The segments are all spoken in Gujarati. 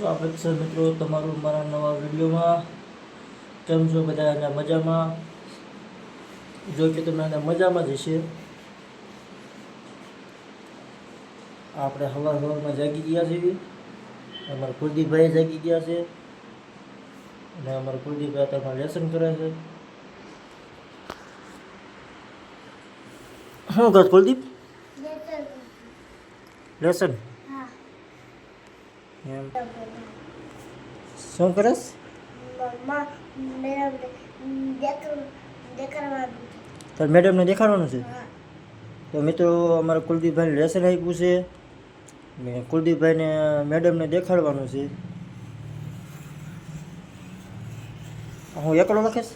સ્વાગત છે મિત્રો તમારું મારા નવા વિડીયોમાં. કેમ છો બધા? એના મજામાં? જો કે તમે એના મજામાં જ હશે. આપણે સવારમાં જાગી ગયા છીએ. અમારા કુલદીપભાઈ જાગી ગયા છે અને અમારા કુલદીપભાઈ તમારે લેસન કરે છે. શું કર કુલદીપ? લેસન એમ શું કરસ? તાર મેડમને દેખાડવાનું છે. તો મિત્રો અમારા કુલદીપભાઈને લેસન આપ્યું છે ને કુલદીપભાઈને મેડમને દેખાડવાનું છે. હું એકલો લખીશ.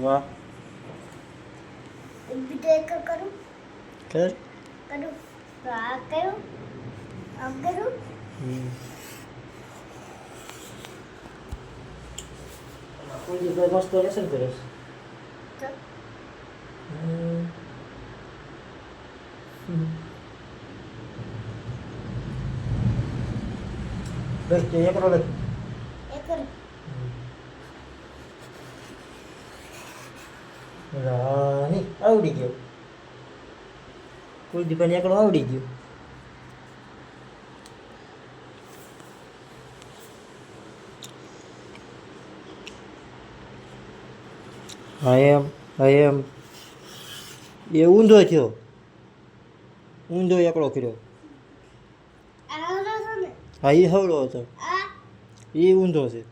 વાહ. કરું કર. તો આ કરું આમ કરું. કુલદીપભાઈ મસ્ત લેસન કરે છે. બસ તે એકલો લખ. એ કરું રાની આવડી ગયો. કુલદીપભાઈને એકલો આવડી ગયો. હા એમ એ ઊંધો થયો. ઊંધો એકલો કર્યો. હા એ હવળો હતો. એ ઊંધો છે.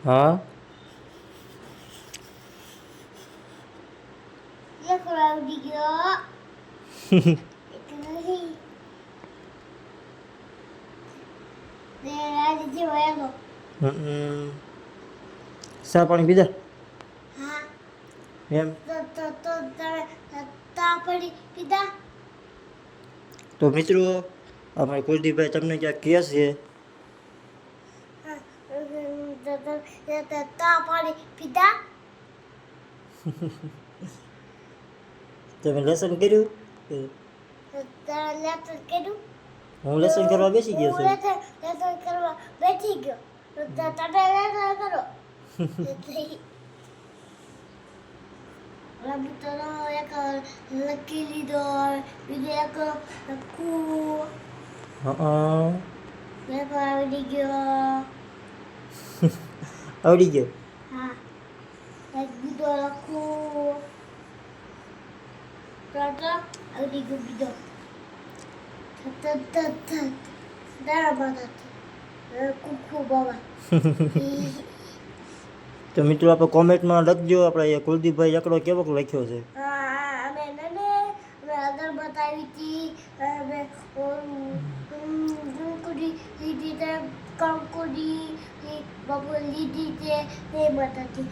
હા આવડી ગયો. ચા પાણી પીધા? હા એમ તાપડી પીધા. તો મિત્રો અમારે કુલદીપભાઈ તમને ક્યાંક કહે છે. તાપડી પીધા. તમે લેસન કર્યું? લેસન કર્યું. હું લેસન કરવા બેસી ગયો છું. લેસન કરવા બેસી ગયો. તમે લેસન કરો. રમી તો એક લકી લીધો, બીજો એક લખું. એક આવડી ગયો. આવડી ગયો. હા એક બીજો લખું. તો આવડી ગયો બીજો. કુકુ બાબા. તો મિત્રો આપણે કોમેન્ટમાં લખજો આપણે કુલદીપભાઈ એકડો કેવો લખ્યો છે. અમે આગળ બતાવી હતી. અમે કંકુડી લીધી છે. કંકુડી બબુ લીધી છે. તે બતાવતી.